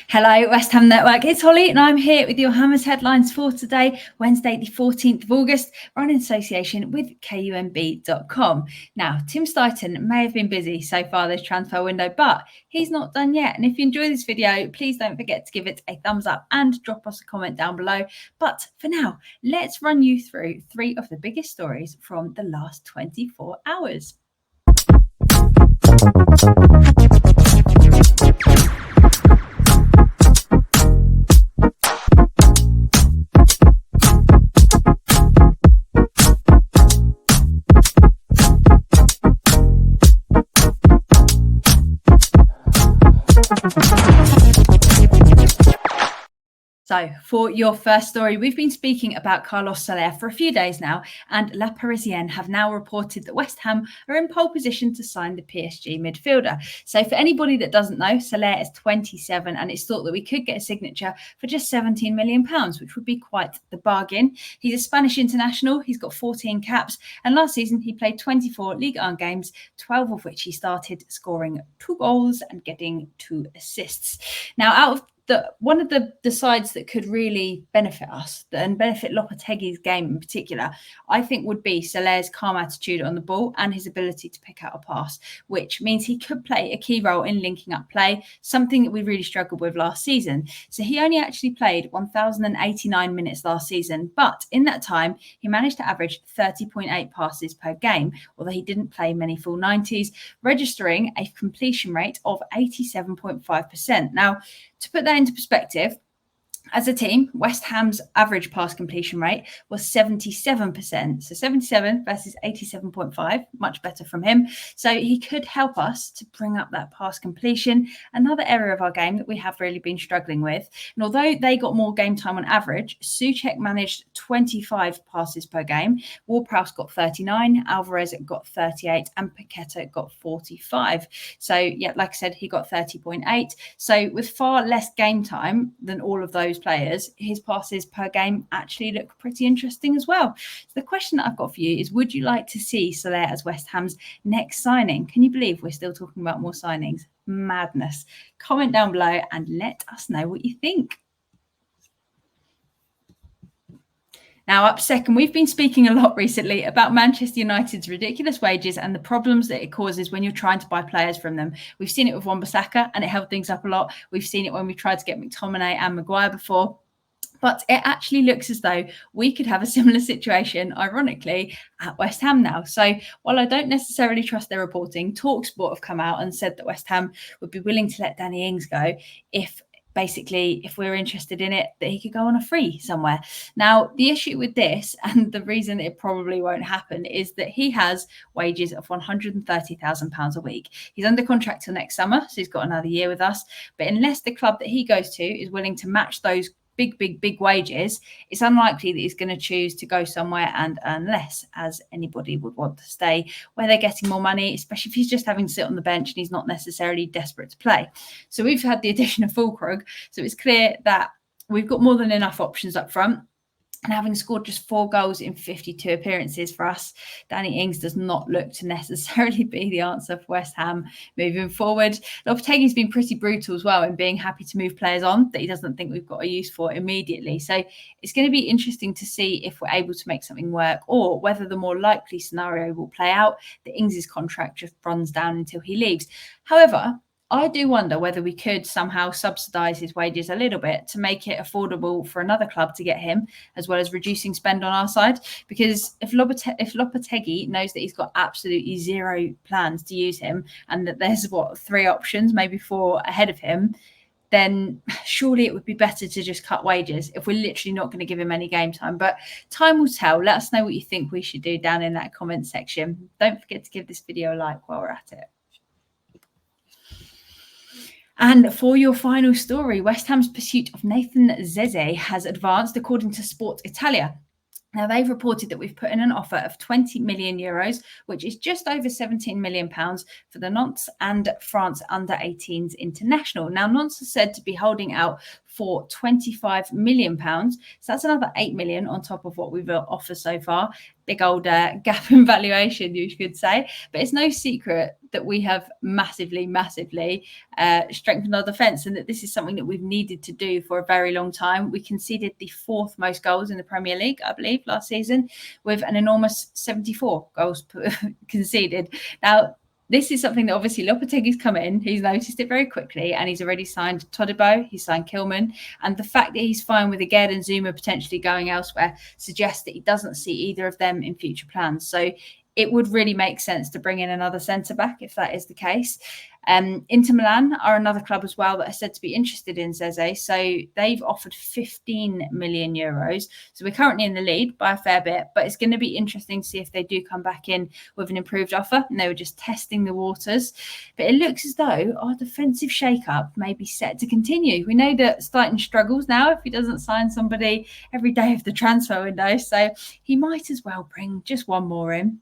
Hello, West Ham Network. It's Holly, and I'm here with your Hammers headlines for today, Wednesday, the 14th of August, run in association with KUMB.com. Now, Tim Stuyton may have been busy so far this transfer window, but he's not done yet. And if you enjoy this video, please don't forget to give it a thumbs up and drop us a comment down below. But for now, let's run you through three of the biggest stories from the last 24 hours. So for your first story, we've been speaking about Carlos Soler for a few days now, and La Parisienne have now reported that West Ham are in pole position to sign the PSG midfielder. So for anybody that doesn't know, Soler is 27, and it's thought that we could get a signature for just £17 million, which would be quite the bargain. He's a Spanish international. He's got 14 caps, and last season he played 24 Ligue 1 games, 12 of which he started, scoring 2 goals and getting 2 assists. Now, out of one of the sides that could really benefit us and benefit Lopetegui's game in particular, I think would be Soler's calm attitude on the ball and his ability to pick out a pass, which means he could play a key role in linking up play, something that we really struggled with last season. So he only actually played 1,089 minutes last season, but in that time, he managed to average 30.8 passes per game, although he didn't play many full 90s, registering a completion rate of 87.5%. Now, to put that into perspective, as a team, West Ham's average pass completion rate was 77%. So 77 versus 87.5, much better from him. So he could help us to bring up that pass completion, another area of our game that we have really been struggling with. And although they got more game time on average, Souček managed 25 passes per game. Ward-Prowse got 39, Alvarez got 38, and Paqueta got 45. So yeah, like I said, he got 30.8. So with far less game time than all of those players, his passes per game actually look pretty interesting as well. So the question that I've got for you is, would you like to see Soler as West Ham's next signing? Can you believe we're still talking about more signings? Madness. Comment down below and let us know what you think. Now, up second, we've been speaking a lot recently about Manchester United's ridiculous wages and the problems that it causes when you're trying to buy players from them. We've seen it with Wan-Bissaka, and it held things up a lot. We've seen it when we tried to get McTominay and Maguire before. But it actually looks as though we could have a similar situation, ironically, at West Ham now. So while I don't necessarily trust their reporting, TalkSport have come out and said that West Ham would be willing to let Danny Ings go if we're interested in it, that he could go on a free somewhere. Now, the issue with this, and the reason it probably won't happen, is that he has wages of £130,000 a week. He's under contract till next summer, so he's got another year with us. But unless the club that he goes to is willing to match those big wages, it's unlikely that he's going to choose to go somewhere and earn less, as anybody would want to stay where they're getting more money, especially if he's just having to sit on the bench and he's not necessarily desperate to play. So we've had the addition of Fulkrug, so it's clear that we've got more than enough options up front. And having scored just 4 goals in 52 appearances for us, Danny Ings does not look to necessarily be the answer for West Ham moving forward. Lopetegui's been pretty brutal as well in being happy to move players on that he doesn't think we've got a use for immediately. So it's going to be interesting to see if we're able to make something work, or whether the more likely scenario will play out, that Ings' contract just runs down until he leaves. However, I do wonder whether we could somehow subsidise his wages a little bit to make it affordable for another club to get him, as well as reducing spend on our side. Because if Lopetegui knows that he's got absolutely zero plans to use him, and that there's 3 options, maybe 4 ahead of him, then surely it would be better to just cut wages if we're literally not going to give him any game time. But time will tell. Let us know what you think we should do down in that comment section. Don't forget to give this video a like while we're at it. And for your final story, West Ham's pursuit of Nathan Zeze has advanced, according to Sport Italia. Now, they've reported that we've put in an offer of €20 million, which is just over £17 million for the Nantes and France under-18s international. Now, Nantes are said to be holding out for £25 million. So that's another 8 million on top of what we've offered so far. Big old gap in valuation, you could say. But it's no secret that we have massively strengthened our defence, and that this is something that we've needed to do for a very long time. We conceded the 4th most goals in the Premier League, I believe, last season, with an enormous 74 goals conceded. Now, this is something that obviously Lopetegui's come in. He's noticed it very quickly, and he's already signed Todibo. He's signed Kilman. And the fact that he's fine with Aged and Zuma potentially going elsewhere suggests that he doesn't see either of them in future plans. So it would really make sense to bring in another centre-back if that is the case. Inter Milan are another club as well that are said to be interested in Zeze. So they've offered 15 million euros. So we're currently in the lead by a fair bit, but it's going to be interesting to see if they do come back in with an improved offer. And they were just testing the waters. But it looks as though our defensive shake-up may be set to continue. We know that Stein struggles now if he doesn't sign somebody every day of the transfer window. So he might as well bring just one more in.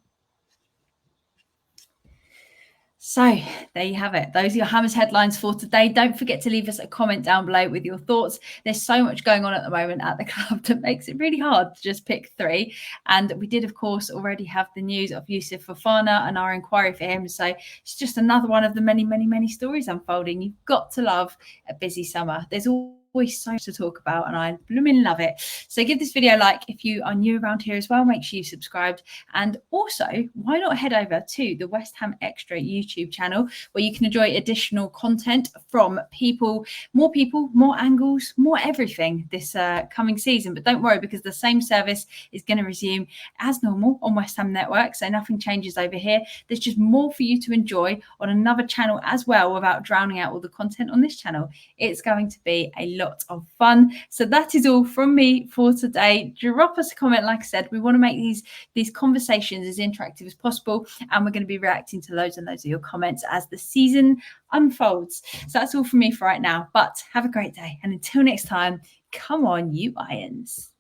So there you have it. Those are your Hammers headlines for today. Don't forget to leave us a comment down below with your thoughts. There's so much going on at the moment at the club that makes it really hard to just pick 3. And we did, of course, already have the news of Yusuf Fofana and our inquiry for him. So it's just another one of the many stories unfolding. You've got to love a busy summer. There's always so much to talk about, and I blooming love it. So give this video a like if you are new around here as well. Make sure you subscribed, and also why not head over to the West Ham Extra YouTube channel, where you can enjoy additional content from more angles, more everything this coming season. But don't worry, because the same service is going to resume as normal on West Ham Network, so nothing changes over here. There's just more for you to enjoy on another channel as well, without drowning out all the content on this channel. It's going to be a lot of fun. So that is all from me for today. Drop us a comment. Like I said, we want to make these conversations as interactive as possible, and we're going to be reacting to loads and loads of your comments as the season unfolds. So that's all from me for right now, but have a great day, and until next time, come on you Irons.